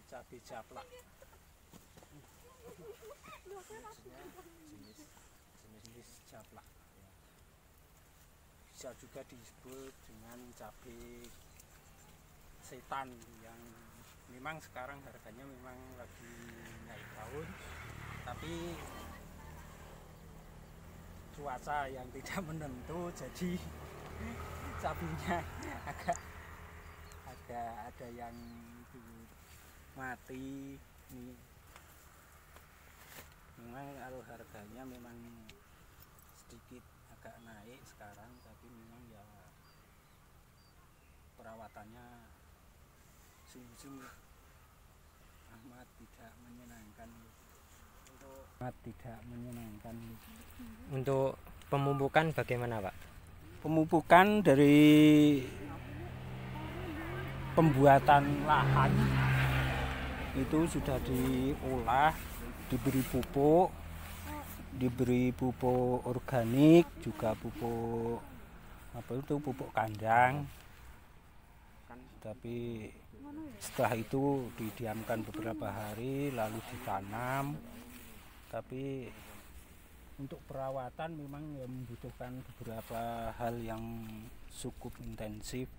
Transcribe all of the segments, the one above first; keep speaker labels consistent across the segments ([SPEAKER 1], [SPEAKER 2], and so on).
[SPEAKER 1] cabai japlak. Jenis japlak. Bisa juga disebut dengan cabai setan yang memang sekarang harganya memang lagi naik daun, tapi cuaca yang tidak menentu jadi cabainya agak ada yang mati nih. Memang kalau harganya memang sedikit agak naik sekarang, tapi memang ya perawatannya sungguh-sungguh amat tidak menyenangkan.
[SPEAKER 2] Untuk pemupukan bagaimana, Pak?
[SPEAKER 1] Pemupukan dari pembuatan lahan itu sudah diolah, diberi pupuk organik, juga pupuk pupuk kandang. Tapi setelah itu didiamkan beberapa hari lalu ditanam. Tapi untuk perawatan memang ya membutuhkan beberapa hal yang cukup intensif.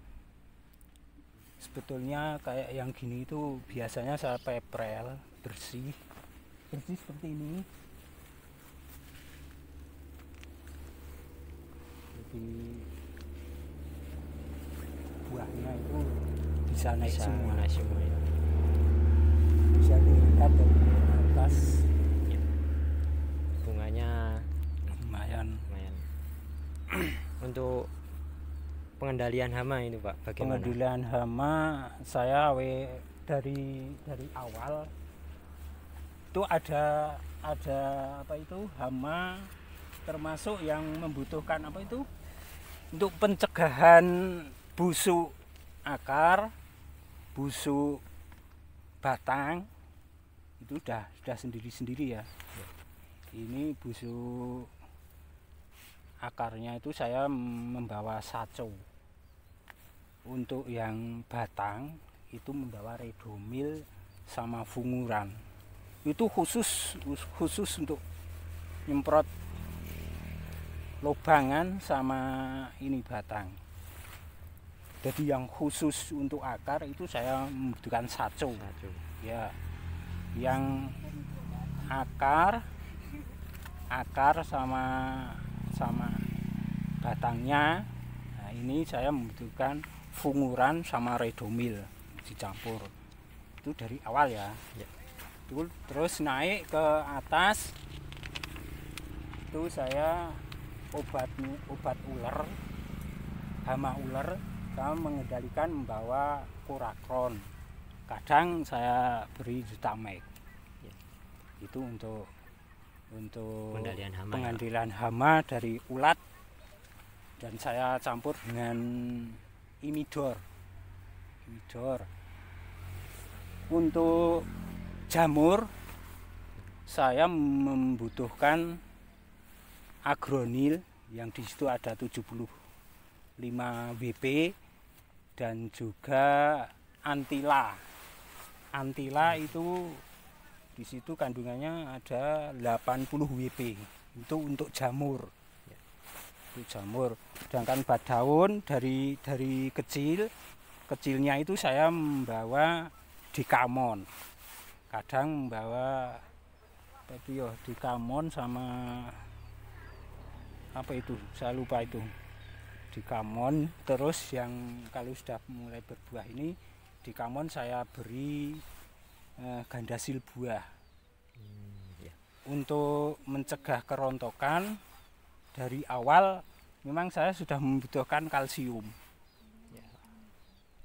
[SPEAKER 1] Sebetulnya kayak yang gini itu biasanya saya peprel bersih seperti ini. Jadi buahnya itu bisa naik semua.
[SPEAKER 2] Ya.
[SPEAKER 1] Bisa dilihat dari atas.
[SPEAKER 2] Ya. Bunganya
[SPEAKER 1] lumayan.
[SPEAKER 2] Untuk pengendalian hama itu, Pak, bagaimana?
[SPEAKER 1] Pengendalian hama saya dari awal itu ada hama, termasuk yang membutuhkan untuk pencegahan busuk akar, busuk batang, itu sudah sendiri-sendiri ya. Ini busuk akarnya itu saya membawa saco. Untuk yang batang itu membawa redomil sama funguran. Itu khusus untuk nyemprot lobangan sama ini batang. Jadi yang khusus untuk akar itu saya membutuhkan saco. Ya. Yang akar sama batangnya. Nah, ini saya membutuhkan funguran sama redomil dicampur. Itu dari awal ya. Terus naik ke atas itu saya obat ular, hama ular, saya mengendalikan membawa Korakron. Kadang saya beri Zutamek. Itu untuk pengendalian hama dari ulat, dan saya campur dengan imidor. Untuk jamur saya membutuhkan agronil yang di situ ada 75 WP, dan juga antila itu di situ kandungannya ada 80 WP. Itu untuk jamur. Sedangkan badaun dari kecilnya itu saya membawa dikamon. Kadang membawa dikamon sama saya lupa itu. Dikamon, terus yang kalau sudah mulai berbuah ini dikamon saya beri gandasil buah. Untuk mencegah kerontokan dari awal memang saya sudah membutuhkan kalsium.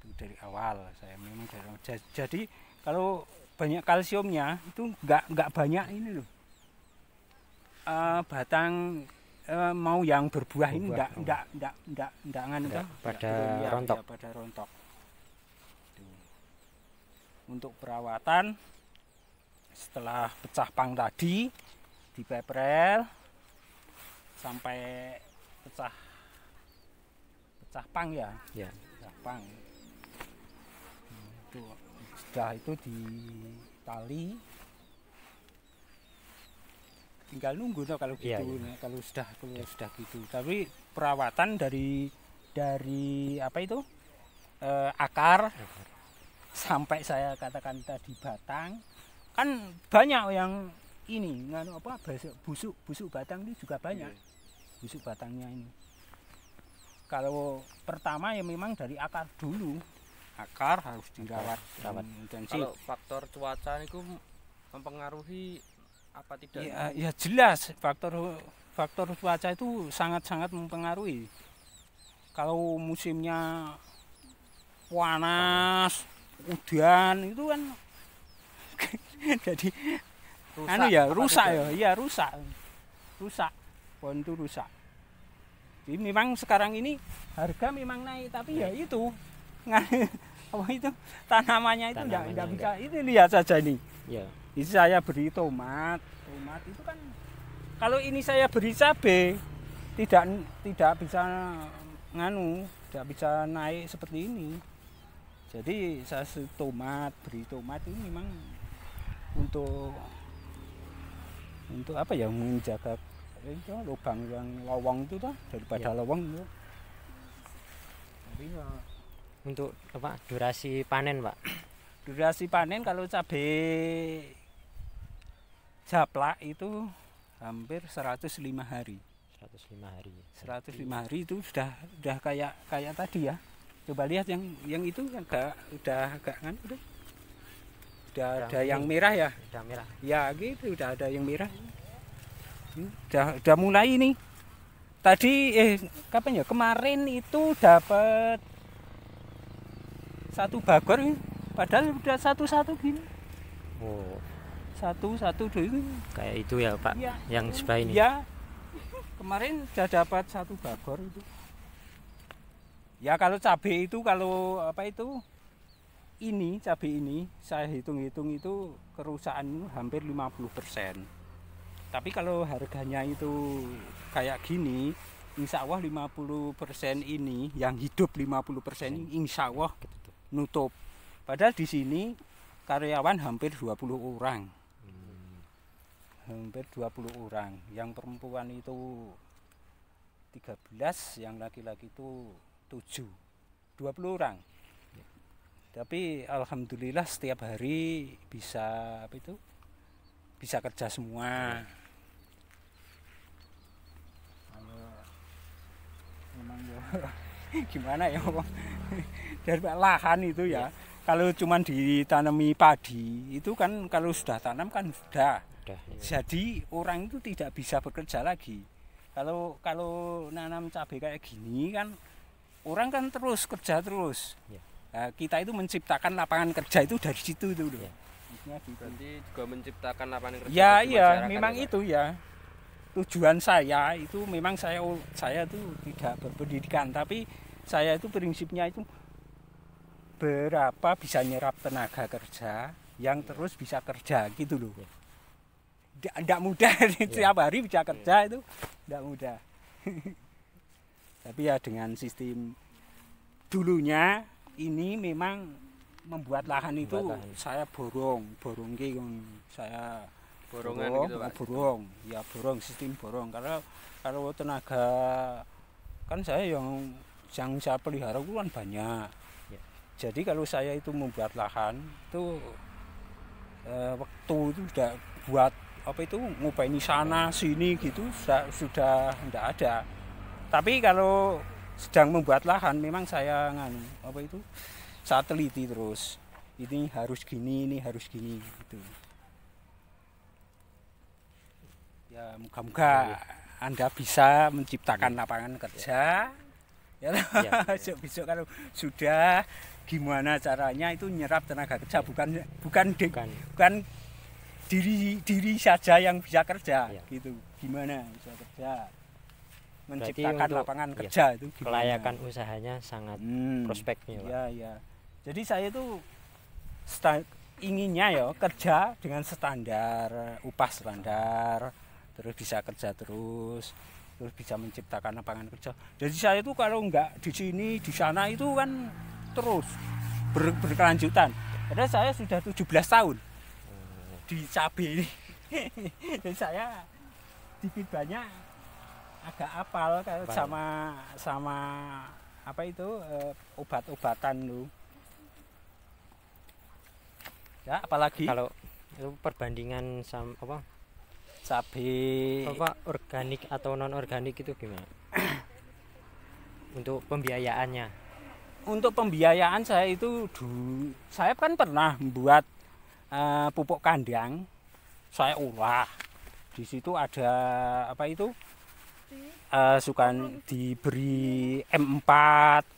[SPEAKER 1] Itu dari awal saya memang jadi kalau banyak kalsiumnya itu nggak banyak ini loh. Batang mau yang berbuah ini enggak
[SPEAKER 2] pada
[SPEAKER 1] rontok. Untuk perawatan setelah pecah pang tadi dipeprel sampai pecah pang ya. Pecah pang. Itu Sudah itu di tali, tinggal nunggu tuh kalau gitu.
[SPEAKER 2] Iya, iya.
[SPEAKER 1] Nah, kalau sudah gitu. Tapi perawatan dari apa itu akar sampai saya katakan tadi batang, kan banyak yang ini nganu apa busuk batang itu juga banyak. Busuk batangnya ini. Kalau pertama ya memang dari akar dulu. Akar harus dirawat intensif.
[SPEAKER 3] Kalau faktor cuaca itu mempengaruhi apa tidak?
[SPEAKER 1] Ya jelas faktor cuaca itu sangat-sangat mempengaruhi. Kalau musimnya panas, udan itu kan jadi rusak pohon itu rusak. Jadi memang sekarang ini harga memang naik, tapi ya itu apa itu tanamannya itu enggak bisa. Itu lihat saja ini.
[SPEAKER 2] Ya.
[SPEAKER 1] Ini saya beri tomat itu kan kalau ini saya beri cabai tidak bisa tidak bisa naik seperti ini. Jadi saya beri tomat ini memang untuk apa ya, menjaga itu lubang yang lowong itu toh, daripada lowong itu. Tapi ya,
[SPEAKER 2] Untuk apa durasi panen, Pak?
[SPEAKER 1] durasi panen kalau cabai japlak itu hampir 105 hari.
[SPEAKER 2] 105 hari.
[SPEAKER 1] 105 hari itu sudah kayak tadi ya. Coba lihat yang itu udah agak kan udah ada yang merah ya.
[SPEAKER 2] Udah merah.
[SPEAKER 1] Ya gitu, udah ada yang merah. Udah mulai nih. Tadi kapan ya? Kemarin itu dapat satu bagor, padahal udah satu gini.
[SPEAKER 2] Oh,
[SPEAKER 1] Satu dulu.
[SPEAKER 2] kayak itu ya, Pak.
[SPEAKER 1] Ya,
[SPEAKER 2] Yang sebelah ini.
[SPEAKER 1] ya, kemarin sudah dapat satu bagor itu. Ya kalau cabai itu, kalau apa itu, cabai ini saya hitung-hitung itu kerusakan hampir 50%. Tapi kalau harganya itu kayak gini, insya Allah 50% ini yang hidup, 50% ini insya Allah nutup. Padahal di sini karyawan hampir 20 orang. Hampir 20 orang. Yang perempuan itu 13, yang laki-laki itu 7. 20 orang. Tapi alhamdulillah setiap hari bisa bisa kerja semua. Memang ya gimana ya dari lahan itu ya. Kalau cuma ditanami padi itu kan, kalau sudah tanam kan sudah. Jadi orang itu tidak bisa bekerja lagi. Kalau nanam cabai kayak gini kan orang kan terus kerja terus. Nah, kita itu menciptakan lapangan kerja itu dari situ itu loh.
[SPEAKER 3] Berarti juga menciptakan lapangan kerja.
[SPEAKER 1] Ya, memang ya, itu ya. Tujuan saya itu memang saya tuh tidak berpendidikan, tapi saya itu prinsipnya itu berapa bisa nyerap tenaga kerja yang terus bisa kerja gitu loh. Tidak mudah tiap hari bisa kerja itu tidak mudah. Tapi ya dengan sistem dulunya ini memang membuat lahan itu saya borong saya
[SPEAKER 3] borongan gitu, Pak.
[SPEAKER 1] borong sistem borong. Karena kalau tenaga kan saya yang saya pelihara itu kan banyak. Jadi kalau saya itu membuat lahan itu waktu itu sudah buat apa itu ngupaini sana sini gitu sudah tidak ada. Tapi kalau sedang membuat lahan memang saya saya teliti terus. Ini harus gini gitu. Ya moga-moga Anda bisa menciptakan lapangan kerja. Ya, besok kalau sudah gimana caranya itu nyerap tenaga kerja, bukan diri saja yang bisa kerja gitu. Gimana bisa kerja? Menciptakan lapangan kerja itu gimana?
[SPEAKER 2] Kelayakan usahanya sangat prospeknya, Pak.
[SPEAKER 1] Ya. Jadi saya itu inginnya ya kerja dengan standar upah standar, terus bisa kerja terus bisa menciptakan lapangan kerja. Jadi saya itu kalau enggak di sini di sana itu kan terus berkelanjutan. Padahal saya sudah 17 tahun di cabai ini. Dan saya dikit banyak agak apal kalau sama apa itu obat-obatan lu. Ya, apalagi
[SPEAKER 2] Kalau itu perbandingan sama apa
[SPEAKER 1] cabai
[SPEAKER 2] organik atau non organik itu gimana? Untuk pembiayaannya.
[SPEAKER 1] Untuk pembiayaan saya itu saya kan pernah membuat pupuk kandang, saya olah. Di situ ada apa itu suka diberi M4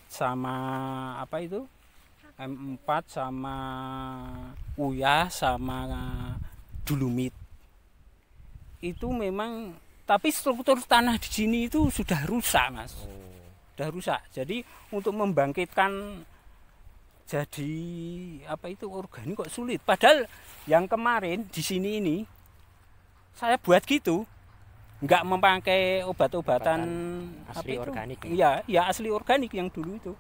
[SPEAKER 1] sama apa itu M4 sama uyah sama dulumit. Itu memang, tapi struktur tanah di sini itu sudah rusak, Mas. Sudah rusak. Jadi untuk membangkitkan jadi apa itu organik kok sulit. Padahal yang kemarin di sini ini saya buat gitu, nggak memakai obat-obatan
[SPEAKER 2] asli organik.
[SPEAKER 1] Iya, ya asli organik yang dulu itu.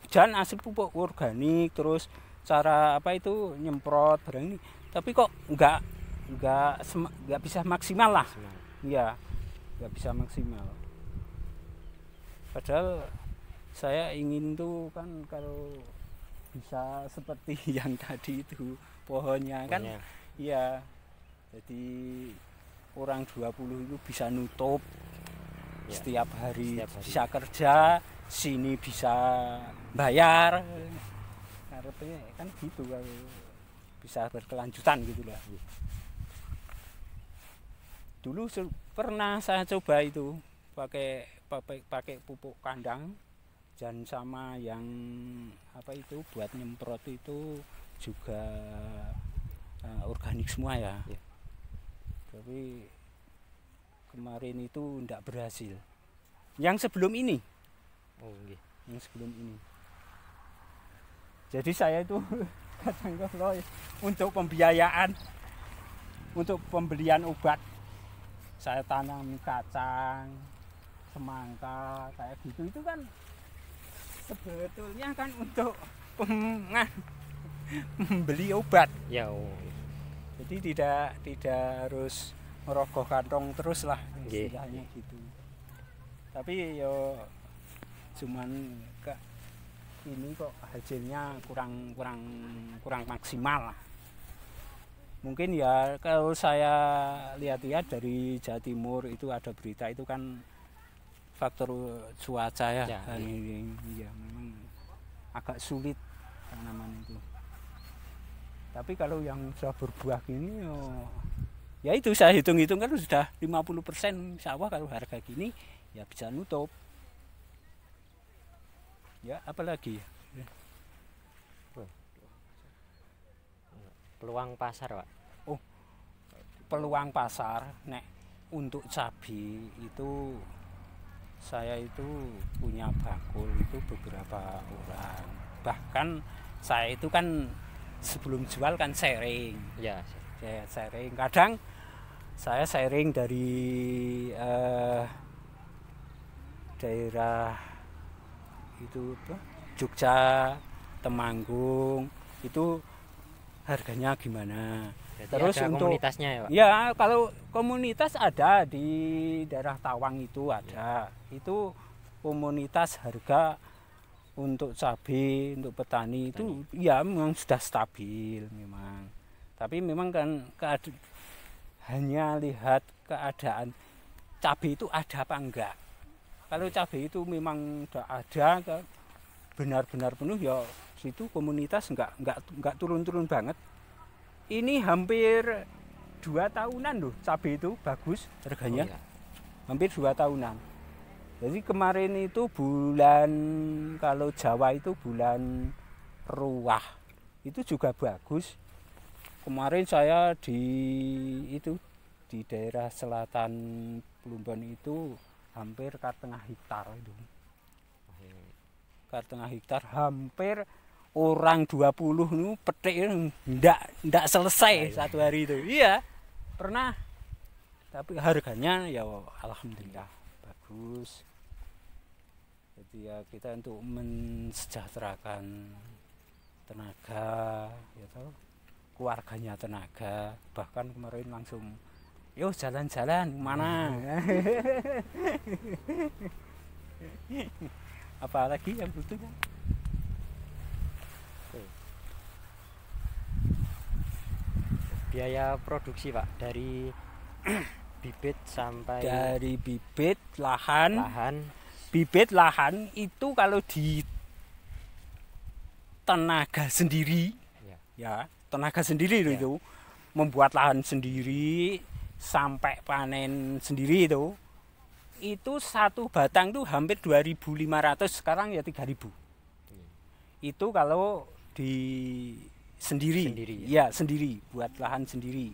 [SPEAKER 1] Jangan asli pupuk organik, terus cara apa itu nyemprot barang ini. Tapi kok nggak bisa maksimal lah. Iya, nggak bisa maksimal. Padahal saya ingin tuh kan kalau bisa seperti yang tadi itu pohonnya kan, iya. Jadi orang 20 itu bisa nutup ya, setiap hari bisa kerja, sini bisa bayar. Karena kan gitu kalau bisa berkelanjutan gitu lah. Dulu pernah saya coba itu pakai pupuk kandang dan sama yang apa itu buat nyemprot itu juga organik semua ya. Tapi kemarin itu tidak berhasil. Yang sebelum ini. Yang sebelum ini. Jadi saya itu kadang kalau untuk pembiayaan, untuk pembelian obat, saya tanam kacang, semangka, kayak gitu. Itu kan sebetulnya kan untuk membeli obat.
[SPEAKER 2] Ya.
[SPEAKER 1] Jadi tidak harus merogoh kantong terus lah istilahnya gitu. Tapi yo cuman ini kok hasilnya kurang maksimal lah. Mungkin ya kalau saya lihat-lihat dari Jawa Timur itu ada berita itu kan faktor cuaca ya. Iya memang agak sulit tanaman itu. Tapi kalau yang sudah berbuah gini ya itu saya hitung-hitung kan sudah 50% sawah kalau harga gini ya bisa nutup. Ya apalagi
[SPEAKER 2] peluang pasar, Pak.
[SPEAKER 1] Peluang pasar nek untuk cabai itu saya itu punya bakul itu beberapa orang. Bahkan saya itu kan sebelum jual kan sharing.
[SPEAKER 2] Ya,
[SPEAKER 1] saya sharing. Kadang saya sharing dari daerah itu Jogja, Temanggung itu harganya gimana.
[SPEAKER 2] Berarti
[SPEAKER 1] terus
[SPEAKER 2] ada
[SPEAKER 1] untuk
[SPEAKER 2] komunitasnya ya, Pak?
[SPEAKER 1] Ya kalau komunitas ada di daerah Tawang itu ada. Itu komunitas harga untuk cabai untuk petani itu ya memang sudah stabil memang. Tapi memang kan hanya lihat keadaan cabai itu ada apa enggak. Kalau cabai itu memang udah ada benar-benar penuh ya situ komunitas enggak turun-turun banget. Ini hampir 2 tahunan loh cabai itu bagus harganya. Hampir 2 tahunan. Jadi kemarin itu bulan kalau Jawa itu bulan Ruah itu juga bagus. Kemarin saya di daerah selatan Plumbon itu hampir 1,5 hektar itu. 1,5 hektar hampir orang 20 itu petik ndak selesai satu hari itu. Iya. Pernah. Tapi harganya ya alhamdulillah bagus. Jadi ya kita untuk mensejahterakan tenaga, ya toh, keluarganya tenaga, bahkan kemarin langsung, yo jalan-jalan mana? Apalagi yang butuh kan?
[SPEAKER 2] Biaya produksi Pak dari bibit sampai
[SPEAKER 1] Dari bibit lahan itu kalau di tenaga sendiri, ya tenaga sendiri itu membuat lahan sendiri sampai panen sendiri itu satu batang tuh hampir 2.500, sekarang ya 3.000. Itu kalau di sendiri ya sendiri, buat lahan sendiri.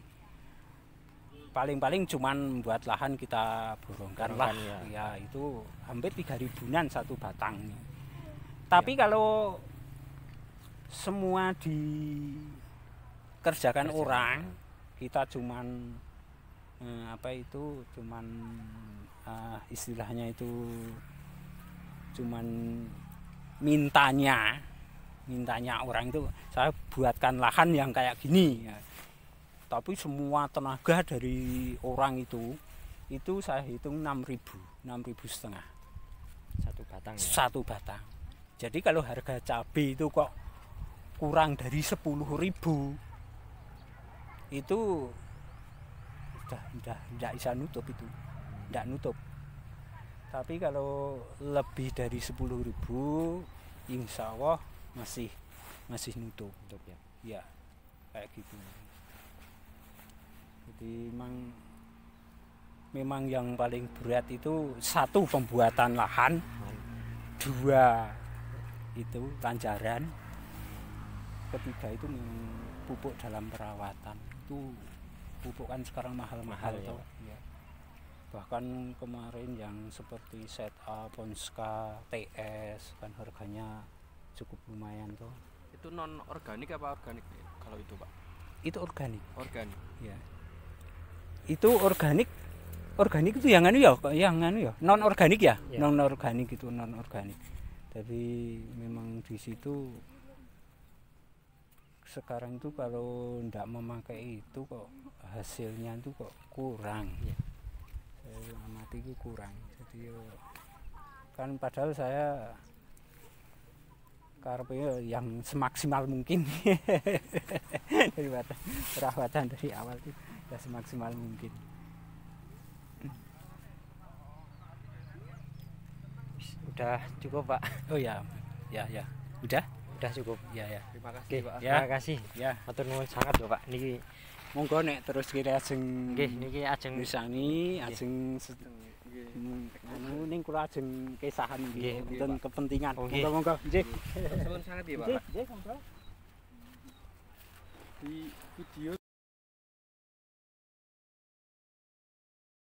[SPEAKER 1] Paling-paling cuman buat lahan kita borongkan lah, ya itu hampir 3.000-an satu batang. Tapi kalau semua dikerjakan orang, kita cuman istilahnya itu cuman mintanya orang itu, saya buatkan lahan yang kayak gini ya. Tapi semua tenaga dari orang itu saya hitung 6.000 setengah
[SPEAKER 2] satu batang ya?
[SPEAKER 1] Satu batang. Jadi kalau harga cabai itu kok kurang dari 10.000, itu udah bisa nutup itu, tidak nutup. Tapi kalau lebih dari 10.000, insya Allah masih nutup ya. Ya kayak gitu. Jadi memang yang paling berat itu satu pembuatan lahan, dua itu lancaran, ketiga itu pupuk dalam perawatan. Itu pupuk kan sekarang mahal-mahal ya. Ya. Bahkan kemarin yang seperti Zeta, Ponska, TS kan harganya cukup lumayan tuh.
[SPEAKER 3] Itu non organik apa organik kalau itu Pak?
[SPEAKER 1] Itu organik.
[SPEAKER 3] Organik.
[SPEAKER 1] Ya. Itu organik itu yang non organik ya. Non organik itu non organik. Tapi memang di situ sekarang itu kalau tidak memakai itu kok hasilnya itu kok kurang. Saya amati itu kurang. Jadi kan padahal saya karepnya yang semaksimal mungkin. Daripada perawatan dari awal itu ya semaksimal mungkin.
[SPEAKER 2] Udah cukup Pak?
[SPEAKER 1] Oh ya. Udah cukup. Ya.
[SPEAKER 3] Terima kasih
[SPEAKER 2] Oke,
[SPEAKER 3] Pak.
[SPEAKER 2] terima kasih.
[SPEAKER 1] Ya.
[SPEAKER 2] Matur nuwun sangat lho Pak. Niki
[SPEAKER 1] monggo nek terus kira ajeng
[SPEAKER 2] niki ajeng
[SPEAKER 1] misani ajeng ning kula ajeng kesahan nggih wonten kepentingan. Monggo. Nggih.
[SPEAKER 3] Nuwun sangat ya Pak.
[SPEAKER 1] Nggih, monggo.
[SPEAKER 3] Di video